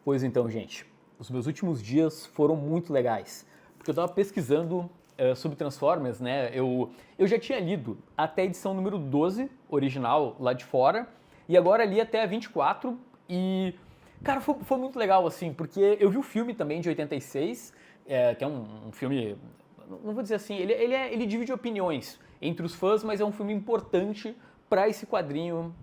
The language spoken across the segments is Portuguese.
Pois então, gente, os meus últimos dias foram muito legais, porque eu estava pesquisando sobre Transformers, né? Eu já tinha lido até a edição número 12, original, lá de fora, e agora li até a 24, e, cara, foi muito legal, assim, porque eu vi o filme também de 86, que é um filme, não vou dizer assim, ele divide opiniões entre os fãs, mas é um filme importante para esse quadrinho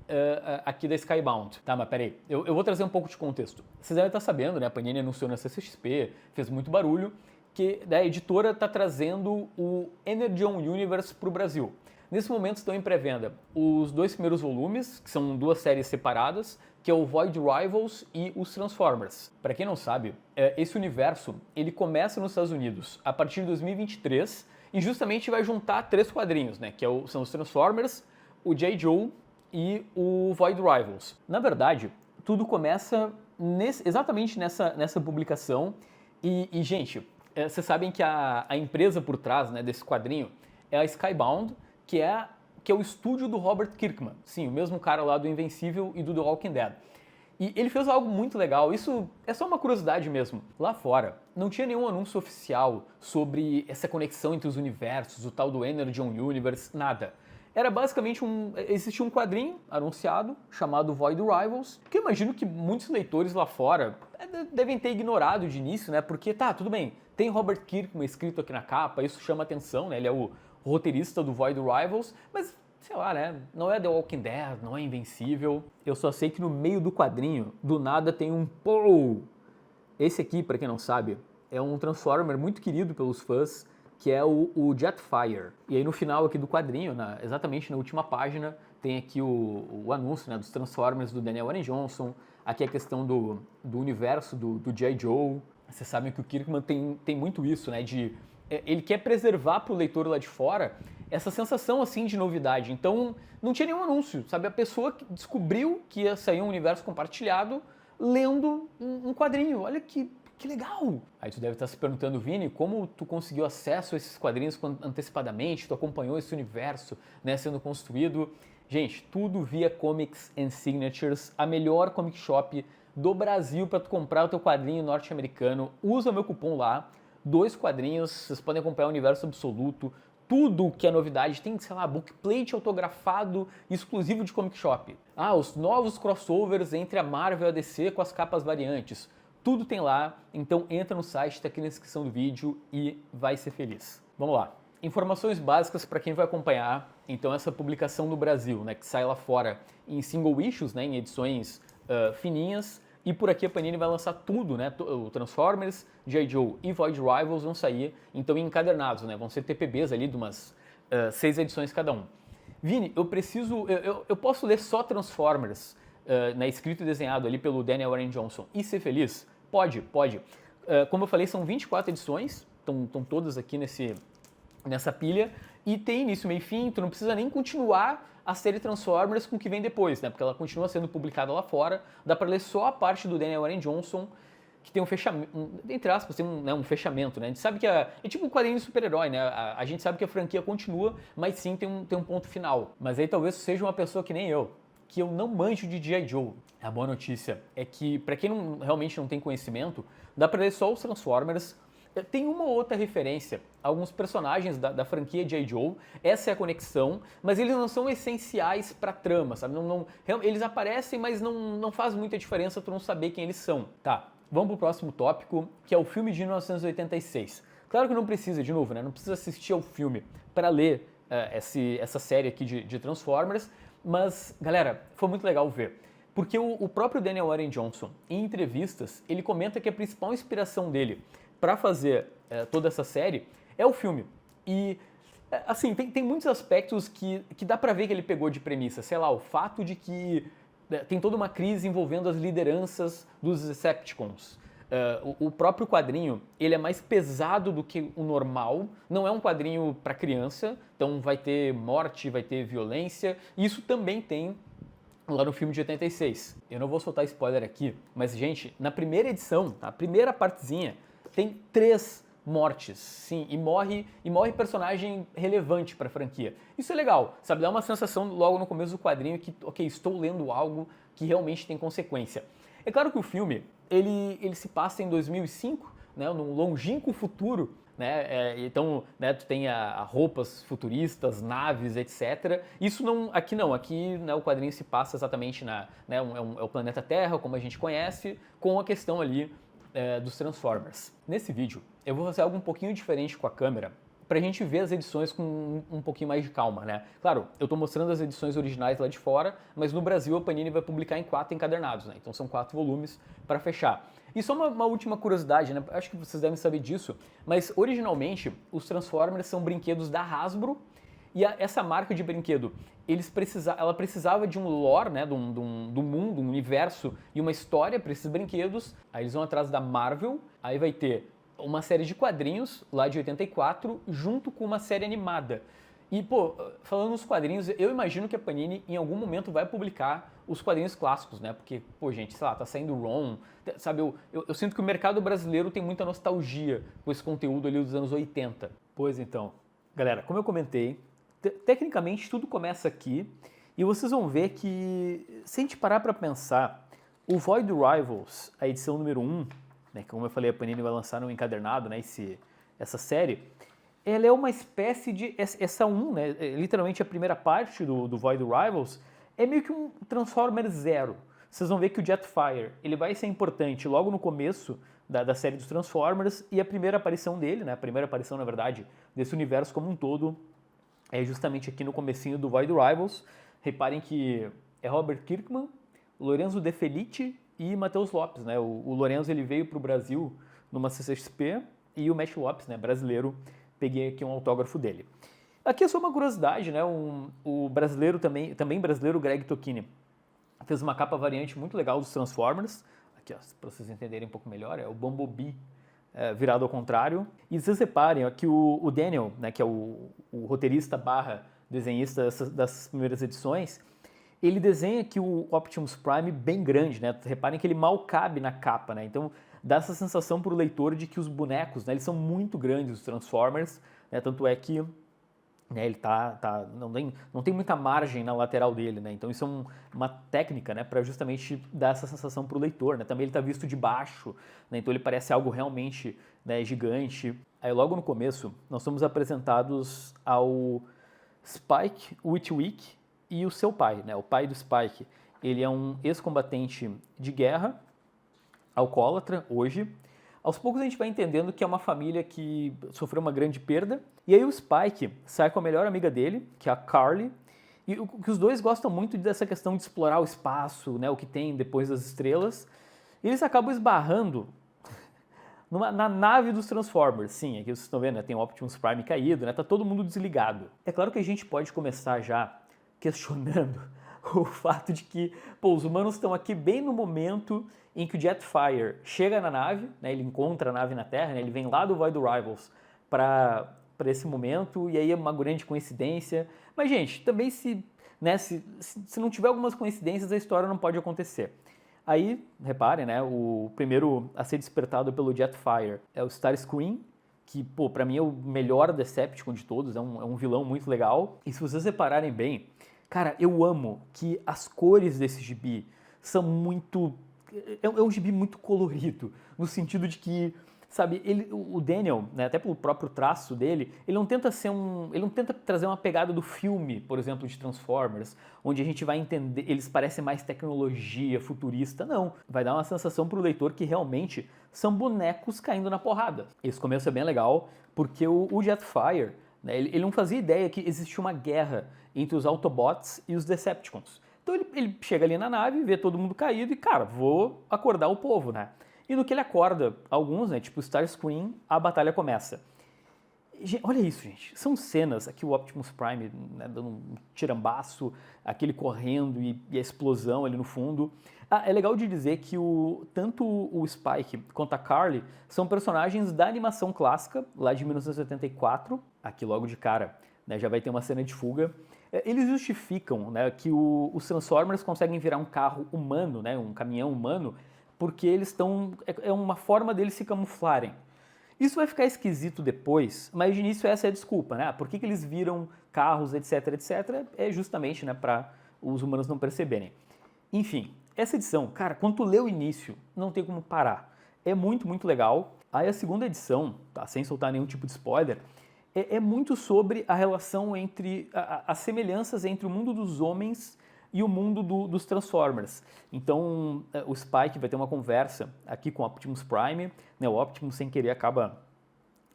aqui da Skybound. Tá, mas peraí, eu vou trazer um pouco de contexto. Vocês devem estar sabendo, né? A Panini anunciou na CCXP, fez muito barulho, que a editora está trazendo o Energon Universe para o Brasil. Nesse momento estão em pré-venda os 2 primeiros volumes, que são 2 séries separadas, que é o Void Rivals e os Transformers. Para quem não sabe, esse universo ele começa nos Estados Unidos a partir de 2023 e justamente vai juntar 3 quadrinhos, né? Que são os Transformers, o J. Joe e o Void Rivals. Na verdade, tudo começa exatamente nessa publicação e gente, vocês sabem que a empresa por trás, né, desse quadrinho é a Skybound, que é o estúdio do Robert Kirkman. Sim, o mesmo cara lá do Invencível e do The Walking Dead. E ele fez algo muito legal, isso é só uma curiosidade mesmo. Lá fora, não tinha nenhum anúncio oficial sobre essa conexão entre os universos, o tal do Energon Universe, nada. Era basicamente existia um quadrinho anunciado chamado Void Rivals, que eu imagino que muitos leitores lá fora devem ter ignorado de início, né? Porque tá, tudo bem, tem Robert Kirkman escrito aqui na capa, isso chama atenção, né? Ele é o roteirista do Void Rivals, mas sei lá, né? Não é The Walking Dead, não é Invencível. Eu só sei que no meio do quadrinho, do nada tem um POW! Esse aqui, pra quem não sabe, é um Transformer muito querido pelos fãs, que é o Jetfire. E aí no final aqui do quadrinho, exatamente na última página, tem aqui o anúncio, né, dos Transformers do Daniel Warren Johnson, aqui a questão do universo do J. Joe. Vocês sabem que o Kirkman tem muito isso, né, ele quer preservar para o leitor lá de fora essa sensação assim de novidade. Então não tinha nenhum anúncio, sabe? A pessoa que descobriu que ia sair um universo compartilhado lendo um quadrinho. Olha que legal! Aí tu deve estar se perguntando, Vini, como tu conseguiu acesso a esses quadrinhos antecipadamente? Tu acompanhou esse universo, né, sendo construído? Gente, tudo via Comics and Signatures, a melhor comic shop do Brasil para tu comprar o teu quadrinho norte-americano. Usa o meu cupom lá, 2 quadrinhos, vocês podem acompanhar o universo absoluto, tudo que é novidade, tem, sei lá, bookplate autografado exclusivo de comic shop. Ah, os novos crossovers entre a Marvel e a DC com as capas variantes. Tudo tem lá, então entra no site, tá aqui na descrição do vídeo e vai ser feliz. Vamos lá. Informações básicas para quem vai acompanhar, então, essa publicação no Brasil, né, que sai lá fora em single issues, né, em edições fininhas, e por aqui a Panini vai lançar tudo, né, o Transformers, J. Joe e Void Rivals vão sair, então, em encadernados, né, vão ser TPBs ali de umas 6 edições cada um. Vini, eu posso ler só Transformers, escrito e desenhado ali pelo Daniel Warren Johnson e ser feliz? Pode. Como eu falei, são 24 edições, estão todas aqui nessa pilha, e tem início, meio e fim, tu não precisa nem continuar a série Transformers com o que vem depois, né? Porque ela continua sendo publicada lá fora, dá pra ler só a parte do Daniel Warren Johnson, que tem um fechamento, entre aspas, tem um fechamento, né? A gente sabe que é tipo um quadrinho de super-herói, né? A gente sabe que a franquia continua, mas sim tem um ponto final. Mas aí talvez seja uma pessoa que nem eu, que eu não manjo de G.I. Joe. A boa notícia é que, pra quem realmente não tem conhecimento, dá pra ler só os Transformers. Tem uma ou outra referência a alguns personagens da franquia J. Joe, essa é a conexão, mas eles não são essenciais pra trama, sabe? Eles aparecem, mas não faz muita diferença tu não saber quem eles são. Tá, vamos pro próximo tópico, que é o filme de 1986. Claro que não precisa, de novo, né? Não precisa assistir ao filme para ler essa série aqui de Transformers, mas, galera, foi muito legal ver. Porque o próprio Daniel Warren Johnson, em entrevistas, ele comenta que a principal inspiração dele para fazer toda essa série é o filme. E, assim, tem muitos aspectos que dá pra ver que ele pegou de premissa. Sei lá, o fato de que tem toda uma crise envolvendo as lideranças dos Decepticons. O próprio quadrinho, ele é mais pesado do que o normal. Não é um quadrinho para criança, então vai ter morte, vai ter violência. E isso também tem lá no filme de 86. Eu não vou soltar spoiler aqui, mas, gente, na primeira edição, a primeira partezinha, tem 3 mortes, sim, e morre personagem relevante para a franquia. Isso é legal, sabe? Dá uma sensação logo no começo do quadrinho que, ok, estou lendo algo que realmente tem consequência. É claro que o filme ele se passa em 2005, né, num longínquo futuro, né? Então, né, tu tem roupas futuristas, naves, etc. Isso não, aqui né, o quadrinho se passa exatamente né, é o planeta Terra, como a gente conhece, com a questão ali dos Transformers. Nesse vídeo, eu vou fazer algo um pouquinho diferente com a câmera, pra gente ver as edições com um pouquinho mais de calma, né? Claro, eu tô mostrando as edições originais lá de fora, mas no Brasil a Panini vai publicar em 4 encadernados, né? Então são 4 volumes para fechar. E só uma última curiosidade, né? Acho que vocês devem saber disso, mas originalmente os Transformers são brinquedos da Hasbro e essa marca de brinquedo, ela precisava de um lore, né? Do mundo, um universo e uma história para esses brinquedos. Aí eles vão atrás da Marvel, aí vai ter uma série de quadrinhos, lá de 84, junto com uma série animada. E, pô, falando nos quadrinhos, eu imagino que a Panini em algum momento vai publicar os quadrinhos clássicos, né? Porque, pô, gente, sei lá, tá saindo Ron, sabe? Eu sinto que o mercado brasileiro tem muita nostalgia com esse conteúdo ali dos anos 80. Pois então, galera, como eu comentei, tecnicamente tudo começa aqui e vocês vão ver que, se a gente parar pra pensar, o Void Rivals, a edição número 1, né, como eu falei, a Panini vai lançar no encadernado, né, essa série, ela é uma espécie de, essa 1, né, literalmente a primeira parte do Void Rivals, é meio que um Transformers Zero. Vocês vão ver que o Jetfire, ele vai ser importante logo no começo da série dos Transformers, e a primeira aparição dele, né, a primeira aparição, na verdade, desse universo como um todo, é justamente aqui no comecinho do Void Rivals. Reparem que é Robert Kirkman, Lorenzo De Felice e Matheus Lopes, né? O Lorenzo ele veio para o Brasil numa CCXP e o Matt Lopes, né, brasileiro, peguei aqui um autógrafo dele. Aqui é só uma curiosidade, né? O brasileiro também brasileiro, Greg Tocchini, fez uma capa variante muito legal dos Transformers. Aqui, para vocês entenderem um pouco melhor, é o Bumblebee virado ao contrário. E vocês reparem ó, que o Daniel, né, que é o roteirista barra desenhista das primeiras edições, ele desenha aqui o Optimus Prime bem grande, né? Reparem que ele mal cabe na capa, né? Então dá essa sensação para o leitor de que os bonecos, né, eles são muito grandes, os Transformers, né? Tanto é que né, ele não tem muita margem na lateral dele, né? Então isso é uma técnica, né, para justamente dar essa sensação para o leitor, né? Também ele está visto de baixo, né? Então ele parece algo realmente, né, gigante. Aí logo no começo nós somos apresentados ao Spike Witwick e o seu pai, né? O pai do Spike, ele é um ex-combatente de guerra, alcoólatra hoje. Aos poucos a gente vai entendendo que é uma família que sofreu uma grande perda. E aí o Spike sai com a melhor amiga dele, que é a Carly, e que os dois gostam muito dessa questão de explorar o espaço, né? O que tem depois das estrelas. E eles acabam esbarrando na nave dos Transformers. Sim, aqui vocês estão vendo, né? Tem o Optimus Prime caído, né? Tá todo mundo desligado. É claro que a gente pode começar já questionando o fato de que, pô, os humanos estão aqui bem no momento em que o Jetfire chega na nave, né, ele encontra a nave na Terra, né, ele vem lá do Void Rivals para esse momento, e aí é uma grande coincidência. Mas, gente, também se não tiver algumas coincidências, a história não pode acontecer. Aí, reparem, né, o primeiro a ser despertado pelo Jetfire é o Starscream, que, pô, pra mim é o melhor Decepticon de todos, é um vilão muito legal. E se vocês repararem bem, cara, eu amo que as cores desse gibi são muito... É um gibi muito colorido, no sentido de que, sabe, o Daniel, né, até pelo próprio traço dele, ele não tenta trazer uma pegada do filme, por exemplo, de Transformers, onde a gente vai entender, eles parecem mais tecnologia futurista, não. Vai dar uma sensação pro leitor que realmente são bonecos caindo na porrada. Esse começo é bem legal, porque o Jetfire, né, ele não fazia ideia que existia uma guerra entre os Autobots e os Decepticons. Então ele chega ali na nave, vê todo mundo caído e, cara, vou acordar o povo, né? E no que ele acorda alguns, né, tipo Starscream, a batalha começa. Olha isso, gente. São cenas, aqui o Optimus Prime, né, dando um tirambaço, aquele correndo e a explosão ali no fundo. É legal de dizer que tanto o Spike quanto a Carly são personagens da animação clássica, lá de 1974. Aqui logo de cara, né, já vai ter uma cena de fuga. Eles justificam, né, que os Transformers conseguem virar um carro humano, né, um caminhão humano, porque eles estão... É uma forma deles se camuflarem. Isso vai ficar esquisito depois, mas de início essa é a desculpa, né? Por que eles viram carros, etc, etc, é justamente, né, para os humanos não perceberem. Enfim, essa edição, cara, quando tu lê o início, não tem como parar. É muito, muito legal. Aí a segunda edição, tá, sem soltar nenhum tipo de spoiler, é muito sobre a relação entre, as semelhanças entre o mundo dos homens e o mundo dos Transformers. Então, o Spike vai ter uma conversa aqui com o Optimus Prime, né, o Optimus sem querer acaba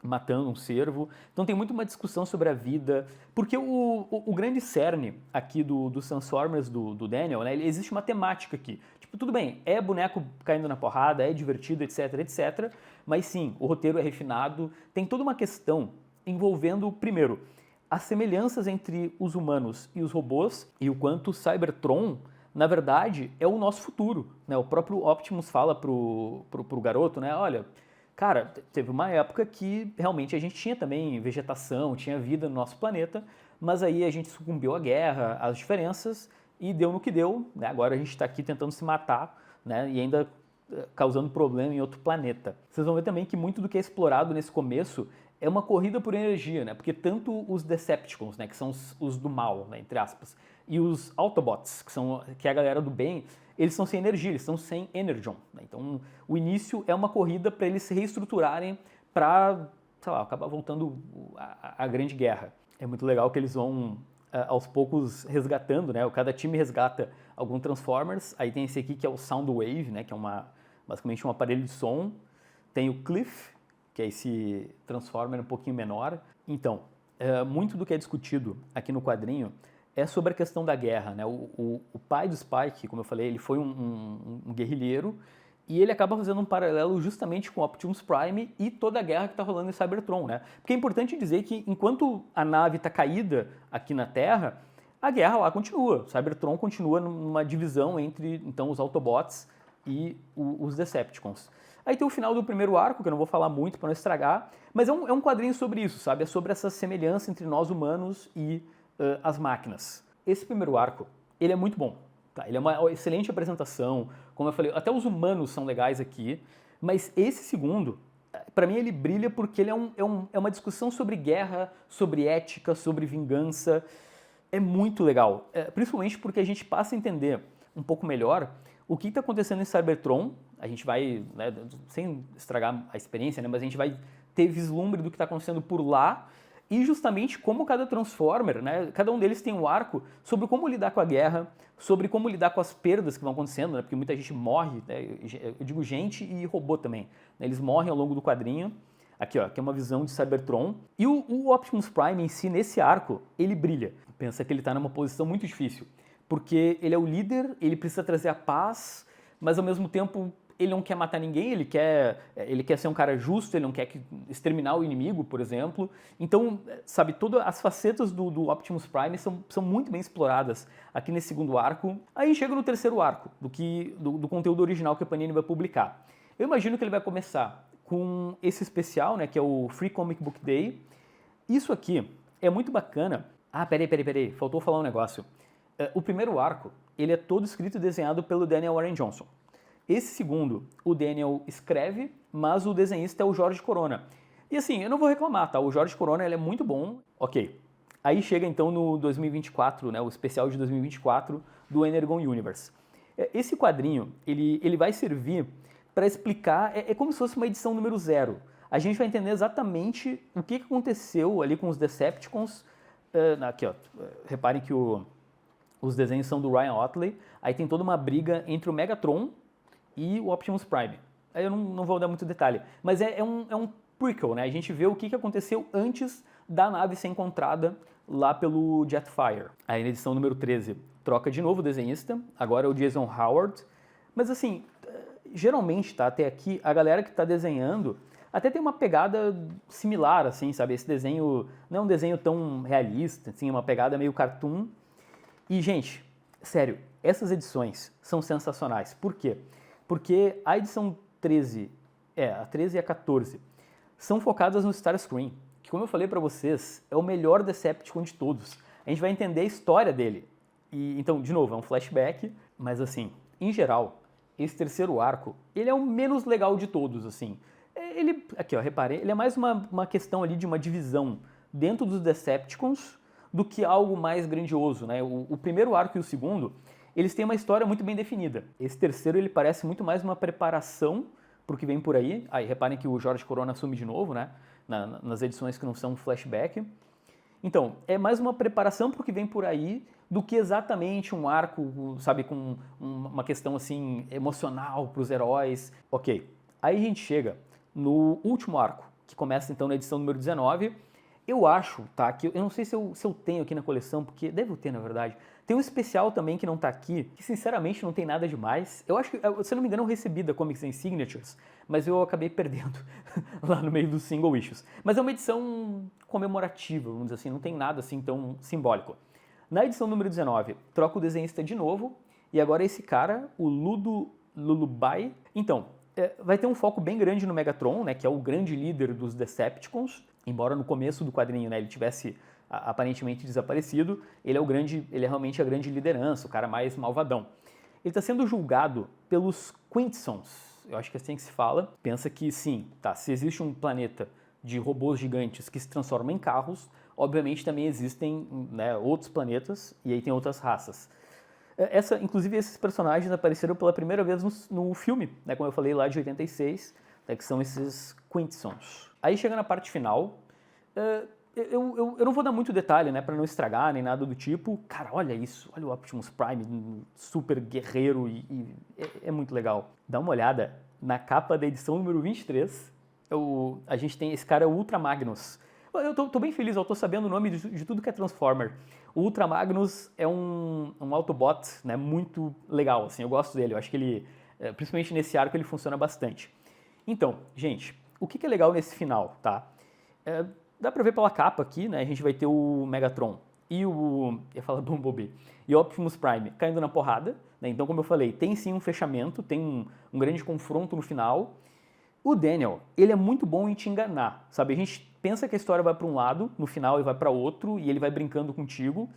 matando um cervo. Então tem muito uma discussão sobre a vida, porque o grande cerne aqui dos Transformers do Daniel, né, existe uma temática aqui. Tipo, tudo bem, é boneco caindo na porrada, é divertido, etc, etc, mas sim, o roteiro é refinado, tem toda uma questão envolvendo, primeiro, as semelhanças entre os humanos e os robôs e o quanto o Cybertron, na verdade, é o nosso futuro, né? O próprio Optimus fala pro garoto, né? Olha, cara, teve uma época que realmente a gente tinha também vegetação, tinha vida no nosso planeta, mas aí a gente sucumbiu à guerra, às diferenças e deu no que deu, né? Agora a gente está aqui tentando se matar, né? E ainda causando problema em outro planeta. Vocês vão ver também que muito do que é explorado nesse começo é uma corrida por energia, né? Porque tanto os Decepticons, né, que são os do mal, né, entre aspas, e os Autobots, que é a galera do bem, eles estão sem energia, eles estão sem Energon, né? Então, o início é uma corrida para eles se reestruturarem para, sei lá, acabar voltando à Grande Guerra. É muito legal que eles vão aos poucos resgatando, né? Cada time resgata algum Transformers. Aí tem esse aqui que é o Soundwave, né? Que é basicamente um aparelho de som. Tem o Cliff, que é esse Transformer um pouquinho menor. Então, muito do que é discutido aqui no quadrinho é sobre a questão da guerra, né? O pai do Spike, como eu falei, ele foi um guerrilheiro e ele acaba fazendo um paralelo justamente com o Optimus Prime e toda a guerra que está rolando em Cybertron, né? Porque é importante dizer que enquanto a nave está caída aqui na Terra, a guerra lá continua. Cybertron continua numa divisão entre então os Autobots e os Decepticons. Aí tem o final do primeiro arco, que eu não vou falar muito para não estragar, mas é um quadrinho sobre isso, sabe? É sobre essa semelhança entre nós humanos e as máquinas. Esse primeiro arco, ele é muito bom, tá? Ele é uma excelente apresentação, como eu falei, até os humanos são legais aqui, mas esse segundo, para mim ele brilha porque ele é uma discussão sobre guerra, sobre ética, sobre vingança. É muito legal, principalmente porque a gente passa a entender um pouco melhor o que está acontecendo em Cybertron. A gente vai, né, sem estragar a experiência, né, mas a gente vai ter vislumbre do que está acontecendo por lá e justamente como cada Transformer, né, cada um deles tem um arco sobre como lidar com a guerra, sobre como lidar com as perdas que vão acontecendo, né, porque muita gente morre, né, eu digo gente e robô também, né, eles morrem ao longo do quadrinho. Aqui, ó, que é uma visão de Cybertron. E o Optimus Prime em si, nesse arco, ele brilha. Pensa que ele está numa posição muito difícil, porque ele é o líder, ele precisa trazer a paz, mas ao mesmo tempo ele não quer matar ninguém, ele quer ser um cara justo, ele não quer exterminar o inimigo, por exemplo. Então, sabe, todas as facetas do Optimus Prime são muito bem exploradas aqui nesse segundo arco. Aí chega no terceiro arco, do conteúdo original que a Panini vai publicar. Eu imagino que ele vai começar com esse especial, né, que é o Free Comic Book Day. Isso aqui é muito bacana. Ah, peraí, faltou falar um negócio. O primeiro arco, ele é todo escrito e desenhado pelo Daniel Warren Johnson. Esse segundo, o Daniel escreve, mas o desenhista é o Jorge Corona. E assim, eu não vou reclamar, tá? O Jorge Corona, ele é muito bom. Ok. Aí chega então no 2024, né, o especial de 2024 do Energon Universe. Esse quadrinho, ele vai servir para explicar, é como se fosse uma edição número 0. A gente vai entender exatamente o que aconteceu ali com os Decepticons. Aqui, ó, reparem que os desenhos são do Ryan Ottley. Aí tem toda uma briga entre o Megatron e o Optimus Prime. Aí eu não vou dar muito detalhe, mas é um prequel, né? A gente vê o que aconteceu antes da nave ser encontrada lá pelo Jetfire. Aí na edição número 13, troca de novo o desenhista, agora é o Jason Howard. Mas assim, geralmente, tá, até aqui, a galera que está desenhando até tem uma pegada similar, assim, sabe? Esse desenho não é um desenho tão realista, assim, é uma pegada meio cartoon. E, gente, sério, essas edições são sensacionais. Por quê? Porque a edição 13, a 13 e a 14, são focadas no Starscream, que, como eu falei pra vocês, é o melhor Decepticon de todos. A gente vai entender a história dele. E, então, de novo, é um flashback, mas assim, em geral, esse terceiro arco, ele é o menos legal de todos, assim. Ele, aqui ó, reparem, ele é mais uma questão ali de uma divisão dentro dos Decepticons do que algo mais grandioso, né? O primeiro arco e o segundo, eles têm uma história muito bem definida. Esse terceiro, ele parece muito mais uma preparação para o que vem por aí. Aí, reparem que o Jorge Corona assume de novo, né? Nas edições que não são flashback. Então, é mais uma preparação para o que vem por aí do que exatamente um arco, sabe, com uma questão assim emocional para os heróis. Ok, aí a gente chega no último arco, que começa então na edição número 19. Eu acho, tá, que eu não sei se eu tenho aqui na coleção, porque devo ter na verdade. Tem um especial também que não tá aqui, que sinceramente não tem nada demais. Eu acho que, se eu não me engano, eu recebi da Comics and Signatures, mas eu acabei perdendo lá no meio dos single issues. Mas é uma edição comemorativa, vamos dizer assim, não tem nada assim tão simbólico. Na edição número 19, troca o desenhista de novo, e agora esse cara, o Lullaby. Então, vai ter um foco bem grande no Megatron, né, que é o grande líder dos Decepticons, embora no começo do quadrinho, né, ele tivesse aparentemente desaparecido, ele é realmente a grande liderança, o cara mais malvadão. Ele está sendo julgado pelos Quintessons, eu acho que é assim que se fala. Pensa que sim, tá, se existe um planeta de robôs gigantes que se transformam em carros, obviamente também existem, né, outros planetas e aí tem outras raças. Inclusive esses personagens apareceram pela primeira vez no filme, né, como eu falei lá de 86, né, que são esses Quintessons. Aí chega na parte final, eu não vou dar muito detalhe, né, para não estragar nem nada do tipo. Cara, olha isso, olha o Optimus Prime, super guerreiro e é muito legal. Dá uma olhada na capa da edição número 23, a gente tem esse cara, o Ultra Magnus. Eu tô bem feliz, eu tô sabendo o nome de tudo que é Transformer. O Ultra Magnus é um Autobot, né, muito legal, assim, eu gosto dele, eu acho que ele, principalmente nesse arco, ele funciona bastante. Então, gente, o que é legal nesse final, tá? Dá pra ver pela capa aqui, né, a gente vai ter o Megatron e eu ia falar Bumblebee, e o Optimus Prime caindo na porrada, né, então como eu falei, tem sim um fechamento, tem um grande confronto no final. O Daniel, ele é muito bom em te enganar, sabe? A gente pensa que a história vai para um lado, no final ele vai para outro, e ele vai brincando contigo.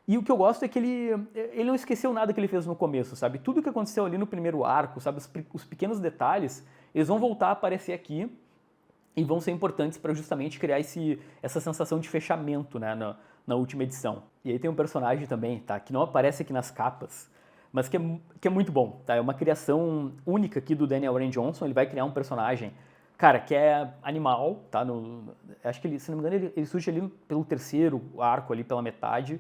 E o que eu gosto é que ele não esqueceu nada que ele fez no começo, sabe? Tudo que aconteceu ali no primeiro arco, sabe? Os pequenos detalhes, eles vão voltar a aparecer aqui e vão ser importantes para justamente criar essa sensação de fechamento, né, na última edição. E aí tem um personagem também, tá? Que não aparece aqui nas capas, mas que é muito bom, tá? É uma criação única aqui do Daniel Warren Johnson. Ele vai criar um personagem, cara, que é animal, tá? Acho que ele, se não me engano, ele surge ali pelo terceiro arco, ali pela metade.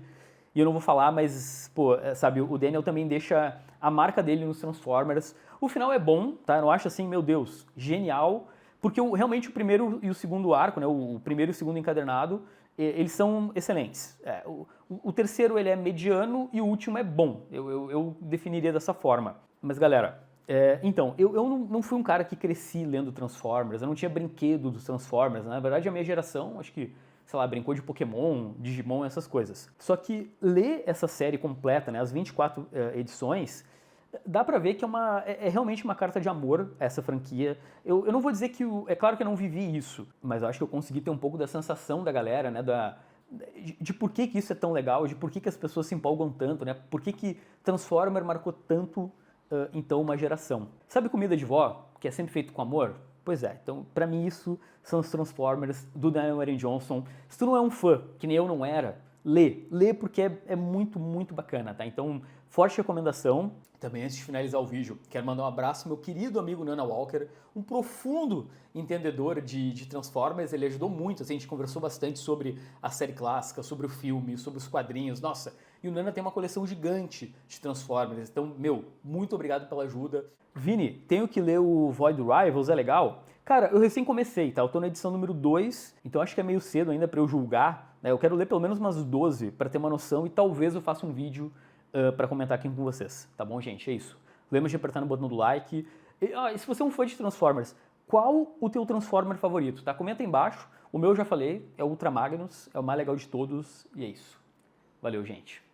E eu não vou falar, mas, pô, sabe, o Daniel também deixa a marca dele nos Transformers. O final é bom, tá? Eu não acho assim, meu Deus, genial, porque realmente o primeiro e o segundo arco, né? O primeiro e o segundo encadernado, eles são excelentes. O terceiro ele é mediano e o último é bom. Eu definiria dessa forma. Mas galera, então, eu não fui um cara que cresci lendo Transformers, eu não tinha brinquedo dos Transformers. Na verdade, a minha geração, acho que, sei lá, brincou de Pokémon, Digimon, essas coisas. Só que ler essa série completa, né, as 24 edições, dá pra ver que é realmente uma carta de amor essa franquia. Eu não vou dizer que... É claro que eu não vivi isso, mas eu acho que eu consegui ter um pouco da sensação da galera, né? De por que isso é tão legal, de por que as pessoas se empolgam tanto, né? Por que Transformer marcou tanto, então, uma geração. Sabe comida de vó, que é sempre feito com amor? Pois é, então, pra mim isso são os Transformers do Daniel Warren Johnson. Se tu não é um fã, que nem eu não era, lê porque é muito, muito bacana, tá? Então, forte recomendação. Também antes de finalizar o vídeo, quero mandar um abraço ao meu querido amigo Nana Walker, um profundo entendedor de Transformers. Ele ajudou muito, assim, a gente conversou bastante sobre a série clássica, sobre o filme, sobre os quadrinhos, nossa. E o Nana tem uma coleção gigante de Transformers, então, meu, muito obrigado pela ajuda. Vini, tenho que ler o Void Rivals, é legal? Cara, eu recém comecei, tá? Eu tô na edição número 2, então acho que é meio cedo ainda pra eu julgar, né? Eu quero ler pelo menos umas 12 pra ter uma noção e talvez eu faça um vídeo para comentar aqui com vocês, tá bom, gente? É isso. Lembra de apertar no botão do like. E se você é um fã de Transformers, qual o teu Transformer favorito, tá? Comenta aí embaixo. O meu eu já falei, é o Ultra Magnus, é o mais legal de todos, e é isso. Valeu, gente.